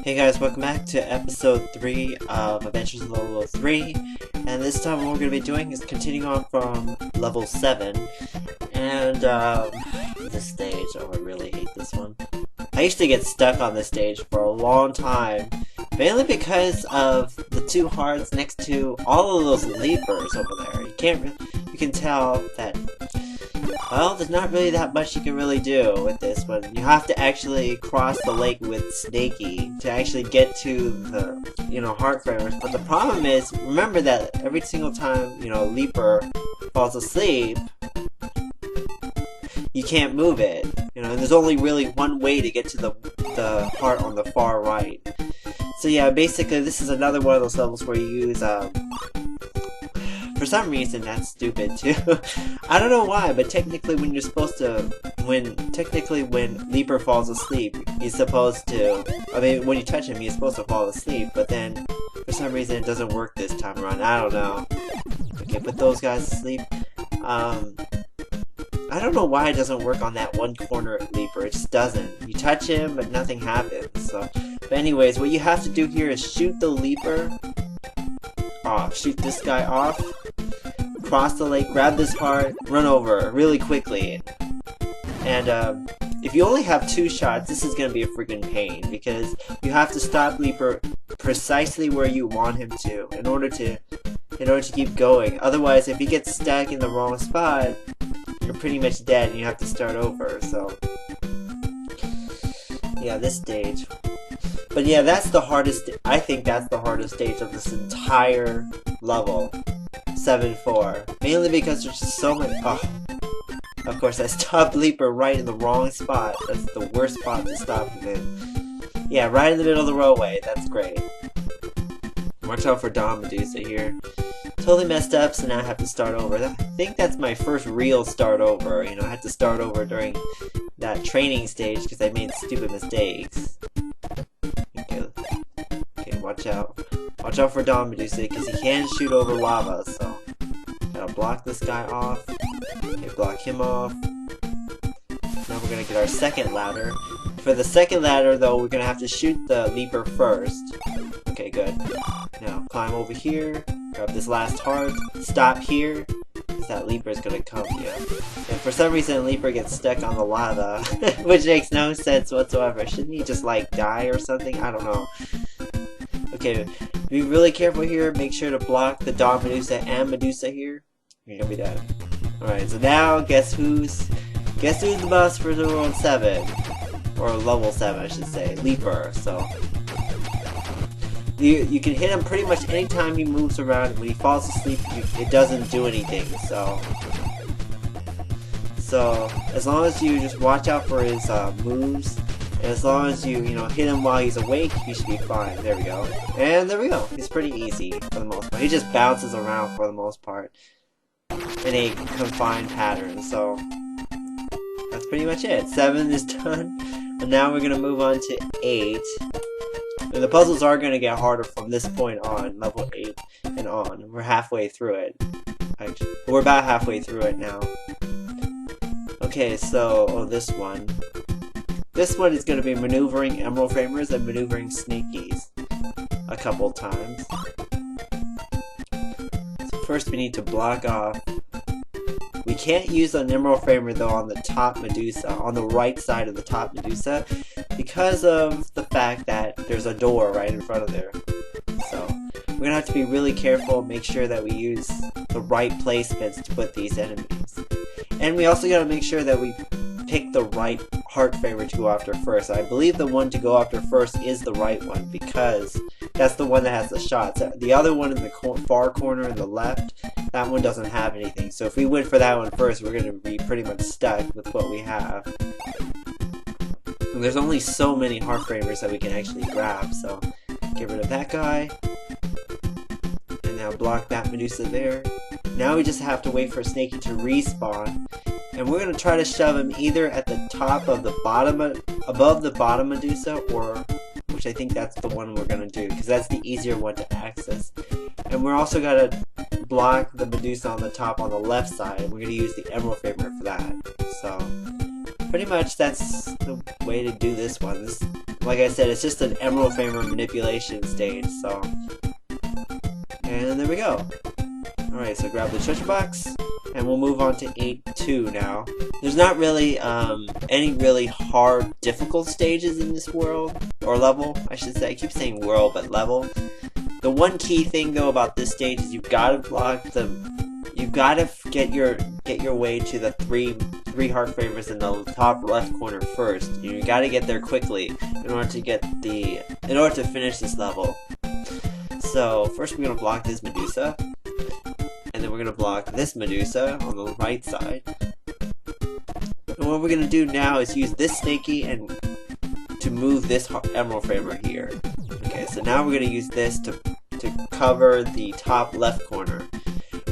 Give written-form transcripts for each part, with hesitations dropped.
Hey guys, welcome back to episode 3 of Adventures of Lolo 3, and this time what we're going to be doing is continuing on from level 7, and this stage, oh I really hate this one. I used to get stuck on this stage for a long time, mainly because of the two hearts next to all of those leapers over there. You can tell that, well, there's not really that much you can really do with this one. You have to actually cross the lake with Snaky to actually get to the, heart framers. But the problem is, remember that every single time, Leaper falls asleep, you can't move it. And there's only really one way to get to the heart on the far right. So yeah, basically this is another one of those levels where you use, for some reason that's stupid too. I don't know why, but technically when Leaper falls asleep, he's supposed to, when you touch him, he's supposed to fall asleep, but then for some reason it doesn't work this time around. I don't know. Okay, put those guys to sleep. I don't know why it doesn't work on that one corner Leaper. It just doesn't. You touch him, but nothing happens. So, but anyways, what you have to do here is shoot the Leaper off. Shoot this guy off. Cross the lake, grab this heart, run over really quickly. And if you only have 2 shots, this is going to be a freaking pain because you have to stop Leaper precisely where you want him to in order to keep going. Otherwise, if he gets stuck in the wrong spot, you're pretty much dead and you have to start over. So yeah, this stage. But yeah, that's the hardest. I think that's the hardest stage of this entire level. 7-4. Mainly because there's just so many. Oh, of course, I stopped Leaper right in the wrong spot. That's the worst spot to stop him in. Yeah, right in the middle of the roadway. That's great. Watch out for Don Medusa here. Totally messed up, so now I have to start over. I think that's my first real start over. I had to start over during that training stage because I made stupid mistakes. Okay, watch out. Watch out for Don Medusa because he can shoot over lava, so gotta block this guy off. Okay, block him off. Now we're gonna get our second ladder. For the second ladder, though, we're gonna have to shoot the Leaper first. Okay, good. Now climb over here, grab this last heart, stop here, because that Leaper is gonna come here. And for some reason, Leaper gets stuck on the lava, which makes no sense whatsoever. Shouldn't he just like die or something? I don't know. Okay, be really careful here. Make sure to block the Don Medusa and Medusa here. You're gonna be dead. Alright, so now guess who's the boss for the World 7? Or level 7, I should say. Leaper, so. You can hit him pretty much anytime he moves around. When he falls asleep, it doesn't do anything, so. So, as long as you just watch out for his moves, and as long as you, hit him while he's awake, he should be fine. There we go. And there we go. He's pretty easy for the most part. He just bounces around for the most part in a confined pattern, so that's pretty much it. 7 is done. And now we're going to move on to 8. And the puzzles are going to get harder from this point on, level 8 and on. We're halfway through it. Actually, we're about halfway through it now. Okay, so, this one. This one is going to be maneuvering Emerald Framers and maneuvering Snakies a couple times. So first we need to block off. We can't use an Emerald Framer though on the top Medusa, on the right side of the top Medusa, because of the fact that there's a door right in front of there. So we're going to have to be really careful, make sure that we use the right placements to put these enemies. And we also got to make sure that we pick the right heart framer to go after first. I believe the one to go after first is the right one because that's the one that has the shots. The other one in the far corner in the left, that one doesn't have anything. So if we went for that one first, we're going to be pretty much stuck with what we have. And there's only so many heart framers that we can actually grab, so get rid of that guy. And now block that Medusa there. Now we just have to wait for Snaky to respawn. And we're going to try to shove him either at the top of the bottom, above the bottom Medusa, or, which I think that's the one we're going to do, because that's the easier one to access. And we're also going to block the Medusa on the top on the left side, and we're going to use the Emerald Framer for that. So, pretty much that's the way to do this one. like I said, it's just an Emerald Framer manipulation stage, so. And there we go. Alright, so grab the treasure box, and we'll move on to 8-2 now. There's not really any really hard, difficult stages in this world, or level, I should say. I keep saying world, but level. The one key thing though about this stage is you've got to block the, you've got to get your way to the three heart framers in the top left corner first. You got to get there quickly in order to finish this level. So first we're gonna block this Medusa, and then we're gonna block this Medusa on the right side. And what we're gonna do now is use this Snaky and to move this Emerald Framer here. Okay, so now we're gonna use this to cover the top left corner.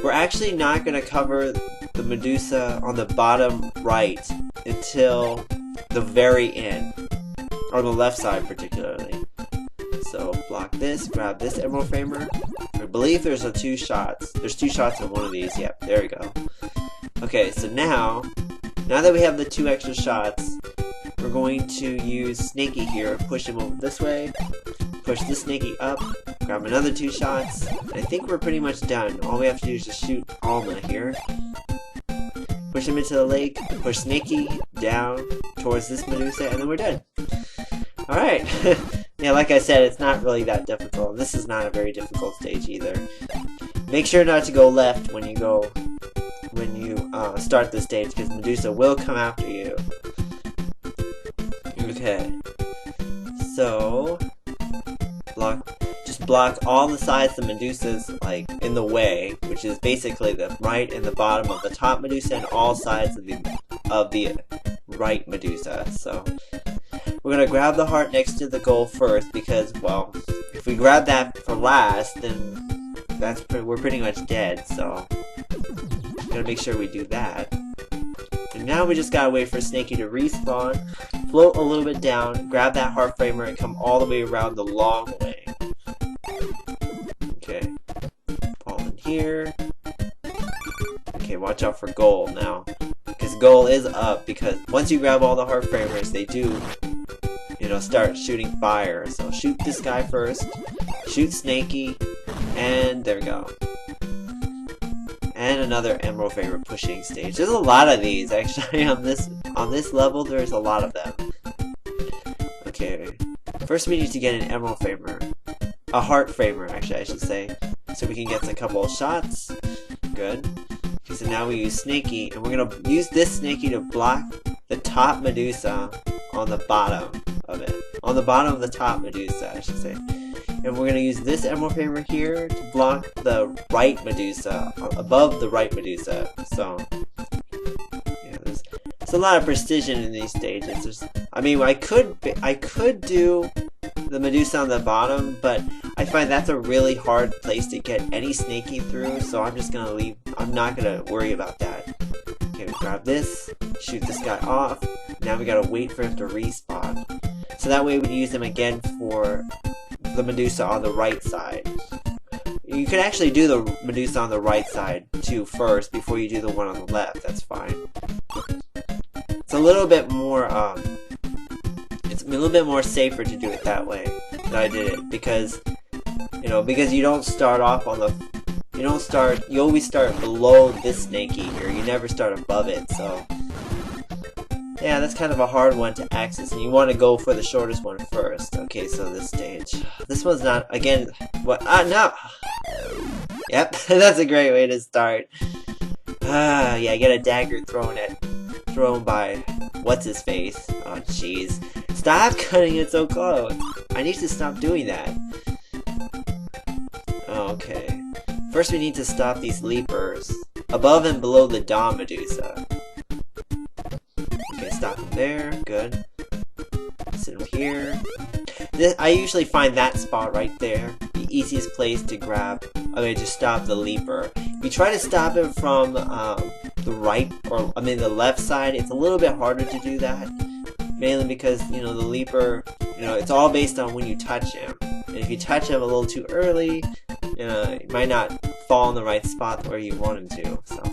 We're actually not gonna cover the Medusa on the bottom right until the very end, on the left side particularly. So block this, grab this Emerald Framer. I believe there's two shots. There's two shots on one of these. Yep, there we go. Okay, so now that we have the two extra shots, we're going to use Snaky here, push him over this way, push this Snaky up, grab another two shots, and I think we're pretty much done. All we have to do is just shoot Alma here. Push him into the lake, push Snaky down towards this Medusa, and then we're done. Alright. Yeah, like I said, it's not really that difficult. This is not a very difficult stage either. Make sure not to go left when you start the stage, because Medusa will come after you. Okay. So just block all the sides of Medusa's like in the way, which is basically the right and the bottom of the top Medusa and all sides of the right Medusa. So we're gonna grab the heart next to the goal first, because, well, if we grab that for last, then we're pretty much dead. So gotta make sure we do that. And now we just gotta wait for Snaky to respawn, float a little bit down, grab that heart framer, and come all the way around the long way. Okay, fall in here. Okay, watch out for goal now, because goal is up, because once you grab all the heart framers, they do, start shooting fire. So shoot this guy first, shoot Snaky, and there we go. And another Emerald Framer pushing stage. There's a lot of these actually on this level. There's a lot of them. Okay, first we need to get an Emerald Framer, a Heart Framer actually I should say, so we can get a couple of shots. Good. Okay, so now we use Snaky, and we're gonna use this Snaky to block the top Medusa on the bottom of it. On the bottom of the top Medusa, I should say. And we're gonna use this Emerald Framer here to block the right Medusa, above the right Medusa. So, yeah, there's a lot of precision in these stages. I mean, I could do the Medusa on the bottom, but I find that's a really hard place to get any Snaky through, so I'm just gonna leave. I'm not gonna worry about that. Okay, we grab this, shoot this guy off. Now we gotta wait for him to respawn. So that way we can use him again for the Medusa on the right side. You could actually do the Medusa on the right side too first before you do the one on the left. That's fine. It's a little bit more safer to do it that way than I did it, because you don't start off on the you always start below this Snaky here. You never start above it. So yeah, that's kind of a hard one to access, and you want to go for the shortest one first. Okay, so this stage. This one's not, again, what? No! Yep, that's a great way to start. Yeah, I get a dagger thrown by, what's-his-face? Oh, jeez. Stop cutting it so close! I need to stop doing that. Okay. First we need to stop these leapers, above and below the Dawn Medusa. Okay, stop him there. Good. Sit him here. I usually find that spot right there the easiest place to grab. To stop the leaper. If you try to stop him from the right, or the left side, it's a little bit harder to do that. Mainly because the leaper, it's all based on when you touch him. And if you touch him a little too early, he might not fall in the right spot where you want him to. So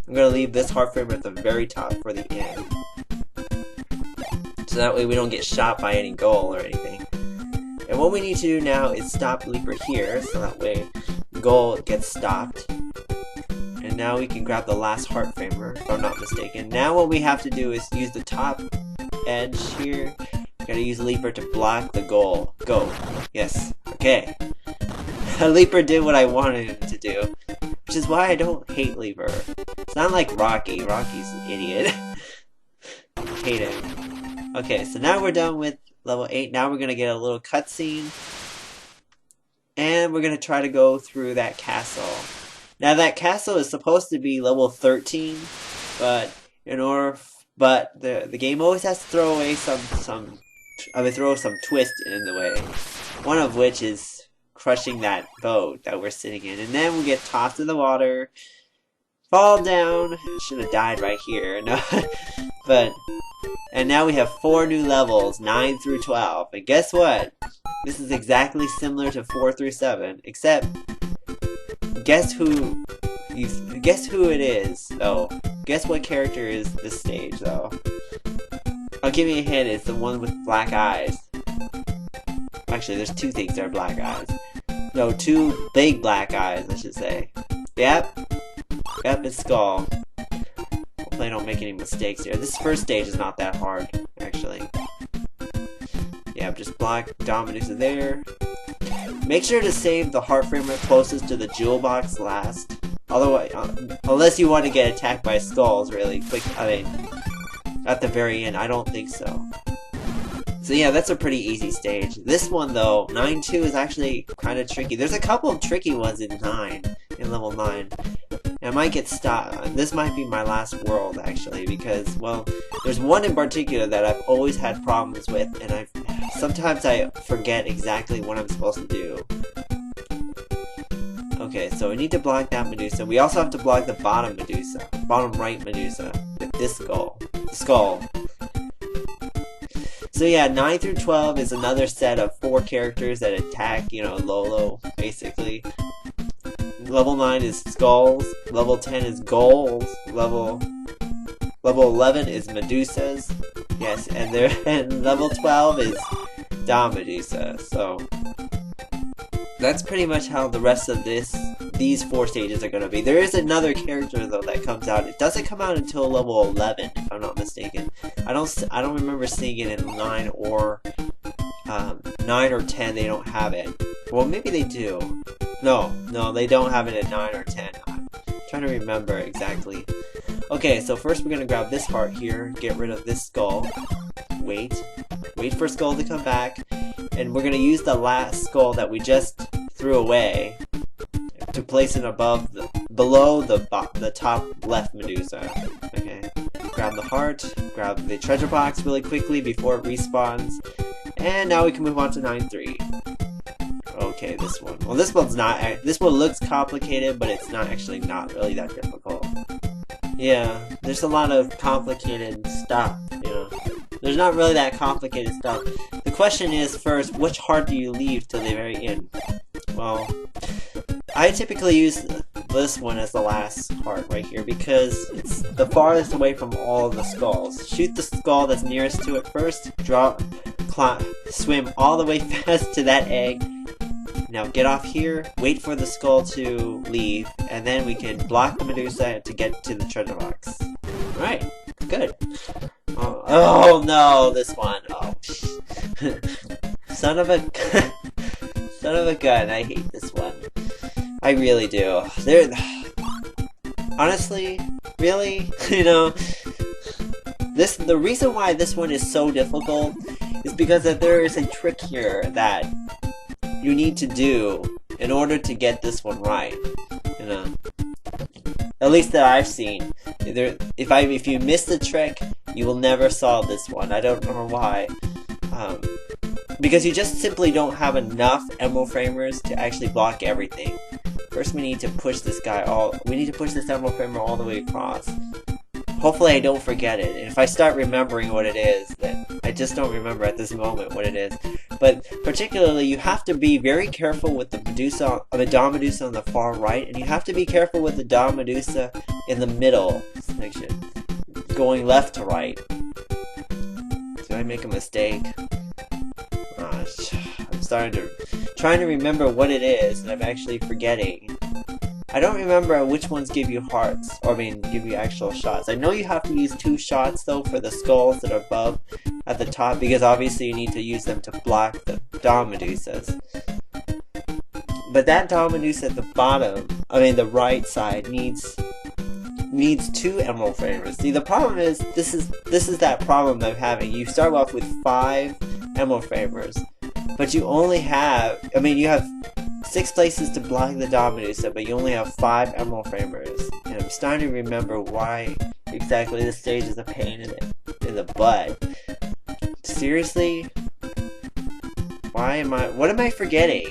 I'm gonna leave this heart framer at the very top for the end. So that way we don't get shot by any goal or anything. And what we need to do now is stop Leaper here, so that way goal gets stopped. And now we can grab the last heart framer, if I'm not mistaken. Now what we have to do is use the top edge here. Gotta use Leaper to block the goal. Go. Yes. Okay. Leaper did what I wanted him to do. Which is why I don't hate Leaper. It's not like Rocky. Rocky's an idiot. Hate him. Okay, so now we're done with level 8. Now we're gonna get a little cutscene. And we're gonna try to go through that castle. Now that castle is supposed to be level 13, but the game always has to throw away some twist in the way. One of which is crushing that boat that we're sitting in, and then we get tossed in the water, fall down. Should have died right here. No, and now we have 4 new levels, 9 through 12. And guess what? This is exactly similar to 4 through 7, except guess who it is though. Guess what character is this stage though? I'll give you a hint. It's the one with black eyes. Actually, there's 2 things that are black eyes. No, 2 big black eyes, I should say. Yep, it's Skull. Hopefully I don't make any mistakes here. This first stage is not that hard, actually. Yeah, just block Dominusa there. Make sure to save the heart framer closest to the jewel box last. Otherwise, unless you want to get attacked by skulls really quick. I mean, at the very end, I don't think so. So yeah, that's a pretty easy stage. This one though, 9-2 is actually kind of tricky. There's a couple of tricky ones in level 9. And I might get stopped. This might be my last world actually, because well, there's one in particular that I've always had problems with, and sometimes I forget exactly what I'm supposed to do. Okay, so we need to block that Medusa. We also have to block the bottom Medusa, bottom right Medusa, with this skull. So yeah, 9 through 12 is another set of 4 characters that attack, Lolo, basically. Level 9 is skulls, level 10 is goals, level 11 is Medusas, yes, and level 12 is Dom Medusa, so that's pretty much how the rest of these 4 stages are going to be. There is another character though that comes out. It doesn't come out until level 11, if I'm not mistaken. I don't remember seeing it in 9 or 10. They don't have it. Well, maybe they do. No, they don't have it at 9 or 10. I'm trying to remember exactly. Okay, so first we're gonna grab this heart here, get rid of this skull. Wait for Skull to come back, and we're gonna use the last skull that we just threw away to place it below the top left Medusa. Okay, grab the heart, grab the treasure box really quickly before it respawns, and now we can move on to 9-3. Okay, this one. Well, this one looks complicated, but it's not really that difficult. Yeah, there's a lot of complicated stuff, There's not really that complicated stuff. The question is, first, which heart do you leave till the very end? Well, I typically use this one as the last heart right here because it's the farthest away from all of the skulls. Shoot the skull that's nearest to it first, swim all the way fast to that egg. Now get off here, wait for the skull to leave, and then we can block the Medusa to get to the treasure box. Alright, good. Oh no, this one. Oh, son of a gun. I hate this one. I really do. Honestly, really, the reason why this one is so difficult is because that there is a trick here that you need to do in order to get this one right. At least that I've seen. If you miss the trick, you will never solve this one. I don't know why. Because you just simply don't have enough emerald framers to actually block everything. First, we need to push this emerald framer all the way across. Hopefully I don't forget it, and if I start remembering what it is, then I just don't remember at this moment what it is. But particularly, you have to be very careful with the Dom Medusa on the far right, and you have to be careful with the Dom Medusa in the middle section, going left to right. So I make a mistake? I'm trying to remember what it is, and I'm actually forgetting. I don't remember which ones give you hearts, or I mean, give you actual shots. I know you have to use 2 shots, though, for the skulls that are above at the top, because obviously you need to use them to block the Dawn Medusas. But that Dawn Medusa at the bottom, I mean, the right side, needs 2 emerald framers. See, the problem is, this is that problem I'm having. You start off with 5 emerald framers, but you only have, I mean, you have 6 places to block the Dawn Medusa, but you only have 5 emerald framers. And I'm starting to remember why exactly this stage is a pain in the butt. Seriously? What am I forgetting?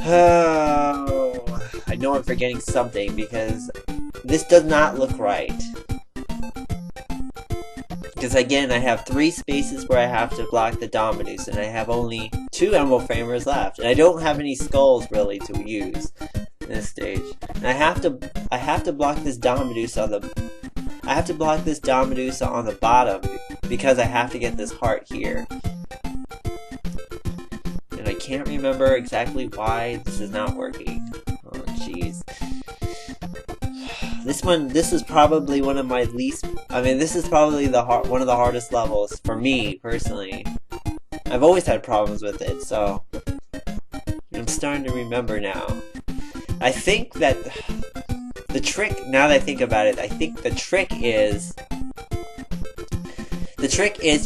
Oh, I know I'm forgetting something because this does not look right. Because again, I have 3 spaces where I have to block the Dawn Medusa, and I have only 2 emerald framers left, and I don't have any skulls really to use in this stage. And I have to block this Dawn Medusa on the bottom because I have to get this heart here. And I can't remember exactly why this is not working. Oh jeez. This is probably one of my least, I mean, this is probably one of the hardest levels for me, personally. I've always had problems with it, so I'm starting to remember now. I think that the trick, now that I think about it, I think the trick is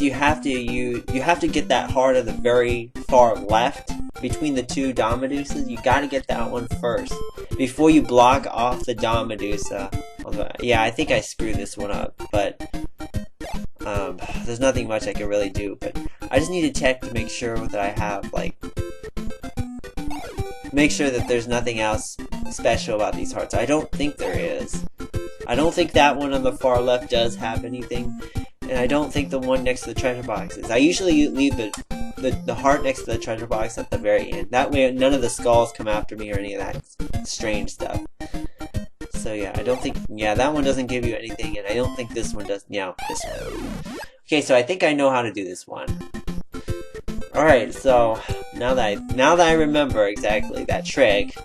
you have to get that heart on the very far left between the 2 Dawn Medusas. You gotta get that one first before you block off the Dawn Medusa. Yeah, I think I screwed this one up, but there's nothing much I can really do. But I just need to check to make sure that I have, like, make sure that there's nothing else special about these hearts. I don't think there is. I don't think that one on the far left does have anything, and I don't think the one next to the treasure box is. I usually leave the heart next to the treasure box at the very end. That way none of the skulls come after me or any of that strange stuff. So yeah, I don't think, yeah, that one doesn't give you anything, and I don't think this one does. Yeah, this one. Okay, so I think I know how to do this one. Alright, so now that I remember exactly that trick,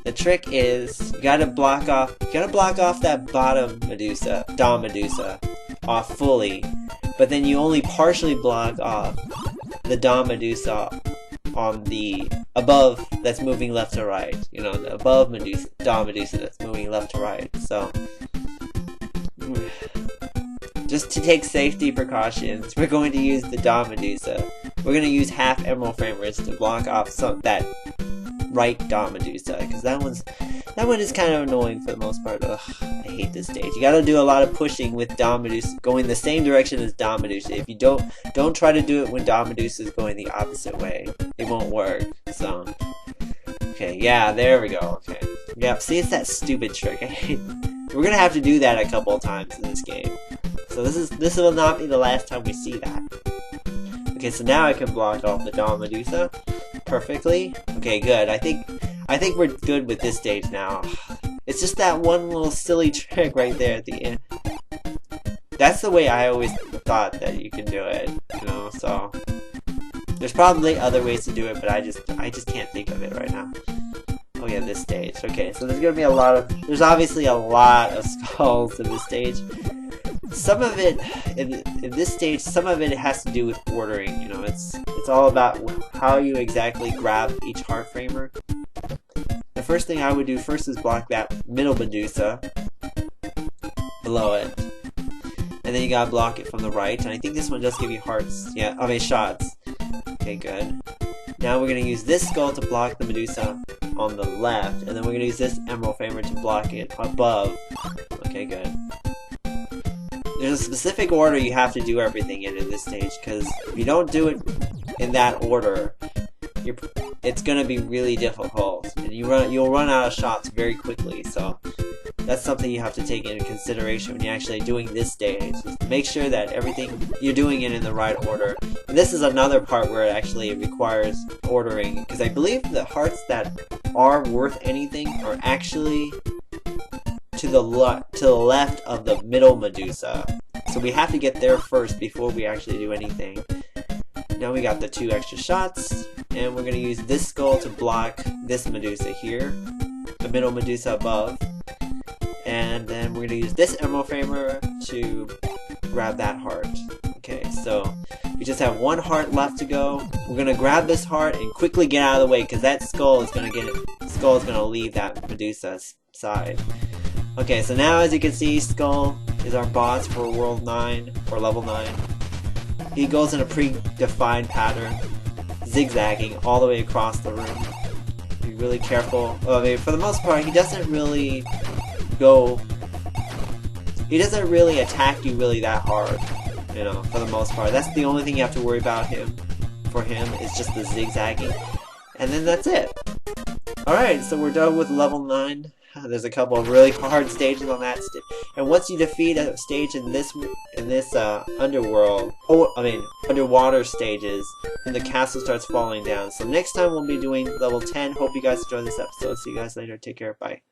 the trick is you gotta block off that bottom Medusa, Dawn Medusa, off fully, but then you only partially block off the Dawn Medusa on the above that's moving left to right. You know, the above Medusa, Dawn Medusa that's moving left to right. So, just to take safety precautions, we're going to use the Dawn Medusa. We're going to use half emerald framers to block off that right Dawn Medusa, because that one is kind of annoying for the most part. Ugh, I hate this stage. You gotta do a lot of pushing with Dawn Medusa, going the same direction as Dawn Medusa. If you don't try to do it when Dawn Medusa is going the opposite way. It won't work. So, okay, yeah, there we go. Okay, yeah. See, it's that stupid trick. We're gonna have to do that a couple of times in this game. So this will not be the last time we see that. Okay, so now I can block off the Dawn Medusa perfectly. Okay, good. I think we're good with this stage now. It's just that one little silly trick right there at the end. That's the way I always thought that you can do it, you know, so there's probably other ways to do it, but I just can't think of it right now. Oh yeah, this stage. Okay, so there's gonna be there's obviously a lot of skulls in this stage. Some of it, in this stage, some of it has to do with ordering, you know, it's all about how you exactly grab each heart framer. The first thing I would do first is block that middle Medusa below it. And then you gotta block it from the right, and I think this one does give you hearts, yeah, I mean shots. Okay, good. Now we're gonna use this skull to block the Medusa on the left, and then we're gonna use this emerald framer to block it above. Okay, good. There's a specific order you have to do everything in this stage, because if you don't do it in that order, it's gonna be really difficult, and you'll run out of shots very quickly. So that's something you have to take into consideration when you're actually doing this stage. Is to make sure that everything you're doing it in the right order. And this is another part where it requires ordering, because I believe the hearts that are worth anything are actually to the left of the middle Medusa. So we have to get there first before we actually do anything. Now we got the 2 extra shots, and we're going to use this skull to block this Medusa here, the middle Medusa above. And then we're going to use this Emerald Framer to grab that heart. Okay, so we just have 1 heart left to go. We're going to grab this heart and quickly get out of the way, because that skull is going to leave that Medusa's side. Okay, so now as you can see, Skull is our boss for World 9, or Level 9. He goes in a predefined pattern, zigzagging all the way across the room. Be really careful. I mean, for the most part, he doesn't really attack you really that hard, you know, for the most part. That's the only thing you have to worry about for him, is just the zigzagging. And then that's it. Alright, so we're done with Level 9. There's a couple of really hard stages on that and once you defeat a stage in this underwater stages, then the castle starts falling down. So next time we'll be doing level 10. Hope you guys enjoyed this episode. See you guys later. Take care. Bye.